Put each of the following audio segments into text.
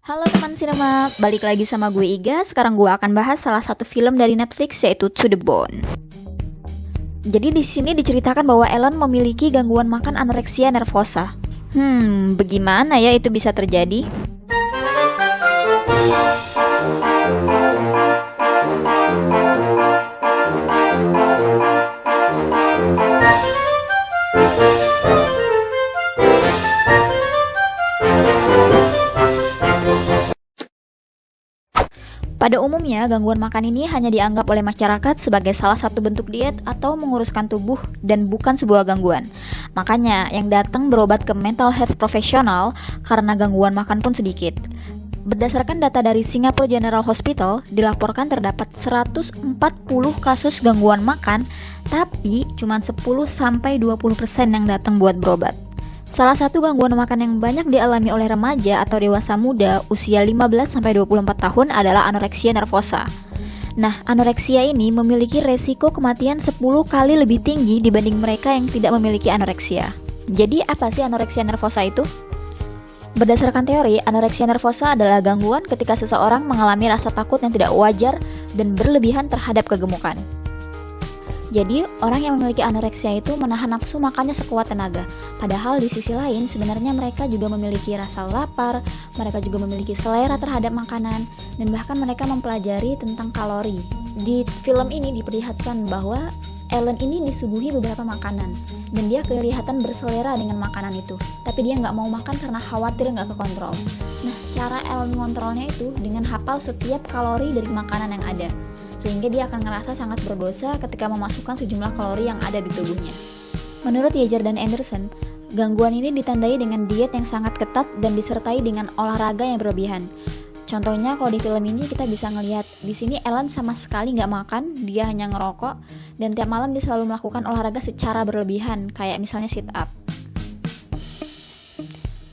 Halo teman sinema, balik lagi sama gue Iga. Sekarang gue akan bahas salah satu film dari Netflix yaitu To The Bone. Jadi di sini diceritakan bahwa Ellen memiliki gangguan makan anoreksia nervosa. Bagaimana ya itu bisa terjadi? Pada umumnya, gangguan makan ini hanya dianggap oleh masyarakat sebagai salah satu bentuk diet atau menguruskan tubuh dan bukan sebuah gangguan. Makanya, yang datang berobat ke mental health profesional karena gangguan makan pun sedikit. Berdasarkan data dari Singapore General Hospital, dilaporkan terdapat 140 kasus gangguan makan, tapi cuma 10-20% yang datang buat berobat. Salah satu gangguan makan yang banyak dialami oleh remaja atau dewasa muda usia 15-24 tahun adalah anoreksia nervosa. Nah, anoreksia ini memiliki resiko kematian 10 kali lebih tinggi dibanding mereka yang tidak memiliki anoreksia. Jadi, apa sih anoreksia nervosa itu? Berdasarkan teori, anoreksia nervosa adalah gangguan ketika seseorang mengalami rasa takut yang tidak wajar dan berlebihan terhadap kegemukan. Jadi, orang yang memiliki anoreksia itu menahan nafsu makannya sekuat tenaga. Padahal di sisi lain, sebenarnya mereka juga memiliki rasa lapar, mereka juga memiliki selera terhadap makanan, dan bahkan mereka mempelajari tentang kalori. Di film ini diperlihatkan bahwa Ellen ini disuguhi beberapa makanan, dan dia kelihatan berselera dengan makanan itu. Tapi dia nggak mau makan karena khawatir nggak kekontrol. Nah, cara Ellen mengontrolnya itu dengan hafal setiap kalori dari makanan yang ada, sehingga dia akan ngerasa sangat berdosa ketika memasukkan sejumlah kalori yang ada di tubuhnya. Menurut Yeager dan Anderson, gangguan ini ditandai dengan diet yang sangat ketat dan disertai dengan olahraga yang berlebihan. Contohnya kalau di film ini kita bisa ngelihat di sini Ellen sama sekali nggak makan, dia hanya ngerokok, dan tiap malam dia selalu melakukan olahraga secara berlebihan, kayak misalnya sit up.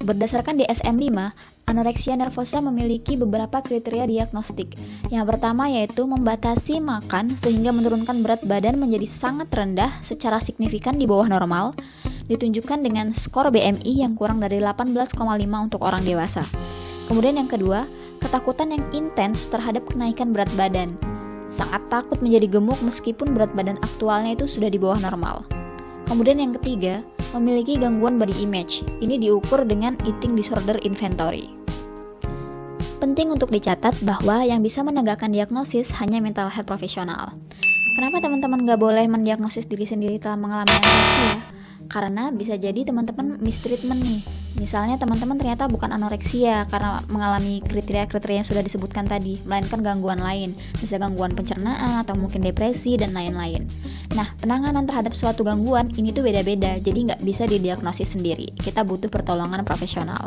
Berdasarkan DSM-5, anoreksia nervosa memiliki beberapa kriteria diagnostik. Yang pertama yaitu membatasi makan sehingga menurunkan berat badan menjadi sangat rendah secara signifikan di bawah normal, ditunjukkan dengan skor BMI yang kurang dari 18,5 untuk orang dewasa. Kemudian yang kedua, ketakutan yang intens terhadap kenaikan berat badan. Sangat takut menjadi gemuk meskipun berat badan aktualnya itu sudah di bawah normal. Kemudian yang ketiga, memiliki gangguan body image. Ini diukur dengan eating disorder inventory. Penting untuk dicatat bahwa yang bisa menegakkan diagnosis hanya mental health profesional. Kenapa teman-teman gak boleh mendiagnosis diri sendiri telah mengalami anoreksia? Karena bisa jadi teman-teman mistreatment nih. Misalnya teman-teman ternyata bukan anoreksia karena mengalami kriteria-kriteria yang sudah disebutkan tadi, melainkan gangguan lain, misalnya gangguan pencernaan atau mungkin depresi dan lain-lain. Nah, penanganan terhadap suatu gangguan ini tuh beda-beda, jadi nggak bisa didiagnosis sendiri. Kita butuh pertolongan profesional.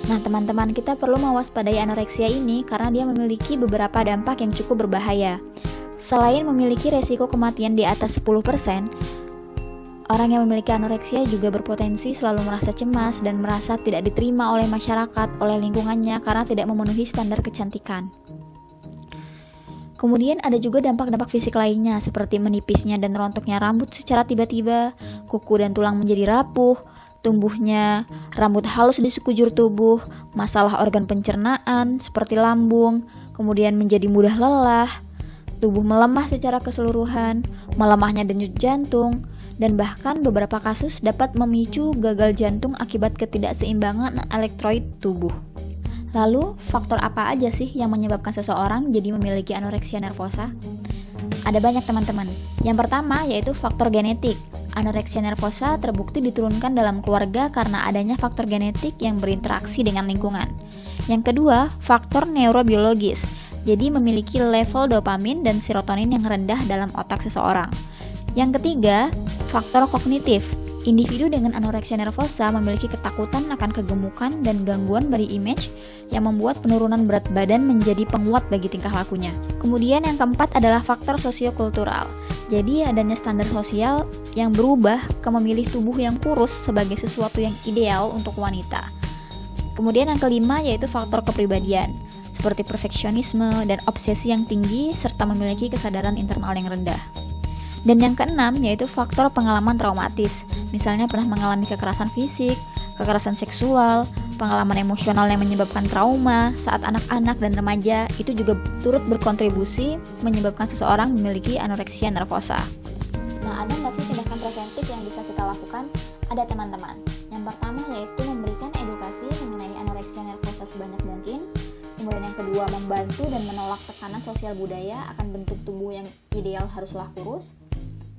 Nah, teman-teman, kita perlu mewaspadai anoreksia ini karena dia memiliki beberapa dampak yang cukup berbahaya. Selain memiliki resiko kematian di atas 10%, orang yang memiliki anoreksia juga berpotensi selalu merasa cemas dan merasa tidak diterima oleh masyarakat, oleh lingkungannya karena tidak memenuhi standar kecantikan. Kemudian ada juga dampak-dampak fisik lainnya seperti menipisnya dan rontoknya rambut secara tiba-tiba, kuku dan tulang menjadi rapuh, tumbuhnya rambut halus di sekujur tubuh, masalah organ pencernaan seperti lambung, kemudian menjadi mudah lelah, tubuh melemah secara keseluruhan, melemahnya denyut jantung, dan bahkan beberapa kasus dapat memicu gagal jantung akibat ketidakseimbangan elektrolit tubuh. Lalu, faktor apa aja sih yang menyebabkan seseorang jadi memiliki anoreksia nervosa? Ada banyak teman-teman. Yang pertama yaitu faktor genetik. Anoreksia nervosa terbukti diturunkan dalam keluarga karena adanya faktor genetik yang berinteraksi dengan lingkungan. Yang kedua, faktor neurobiologis. Jadi memiliki level dopamin dan serotonin yang rendah dalam otak seseorang. Yang ketiga, faktor kognitif. Individu dengan anoreksia nervosa memiliki ketakutan akan kegemukan dan gangguan body image yang membuat penurunan berat badan menjadi penguat bagi tingkah lakunya. Kemudian yang keempat adalah faktor sosiokultural. Jadi adanya standar sosial yang berubah ke memilih tubuh yang kurus sebagai sesuatu yang ideal untuk wanita. Kemudian yang kelima yaitu faktor kepribadian, seperti perfeksionisme dan obsesi yang tinggi serta memiliki kesadaran internal yang rendah. Dan yang keenam yaitu faktor pengalaman traumatis, misalnya pernah mengalami kekerasan fisik, kekerasan seksual, pengalaman emosional yang menyebabkan trauma saat anak-anak dan remaja itu juga turut berkontribusi menyebabkan seseorang memiliki anoreksia nervosa. Nah, ada nggak sih tindakan preventif yang bisa kita lakukan? Ada teman-teman. Yang pertama yaitu memberikan edukasi mengenai anoreksia nervosa sebanyak mungkin. Kemudian yang kedua, membantu dan menolak tekanan sosial budaya akan bentuk tubuh yang ideal haruslah kurus.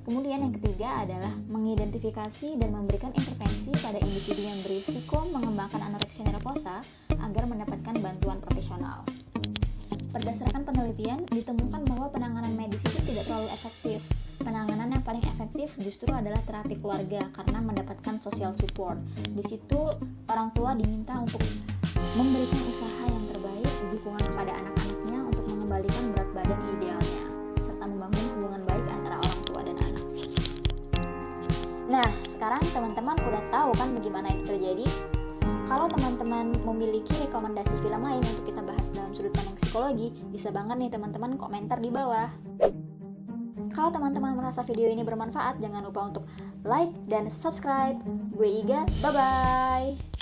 Kemudian yang ketiga adalah mengidentifikasi dan memberikan intervensi pada individu yang berisiko mengembangkan anoreksia nervosa agar mendapatkan bantuan profesional. Berdasarkan penelitian, ditemukan bahwa penanganan medis itu tidak terlalu efektif. Penanganan yang paling efektif justru adalah terapi keluarga karena mendapatkan social support. Di situ orang tua diminta untuk memberikan usaha yang terbaik, dukungan kepada anak-anaknya untuk mengembalikan berat badan idealnya, serta membangun hubungan baik antara orang tua dan anak. Nah, sekarang teman-teman udah tahu kan bagaimana itu terjadi? Kalau teman-teman memiliki rekomendasi film lain untuk kita bahas dalam sudut pandang psikologi, bisa banget nih teman-teman komentar di bawah. Kalau teman-teman merasa video ini bermanfaat, jangan lupa untuk like dan subscribe. Gue Iga, bye-bye!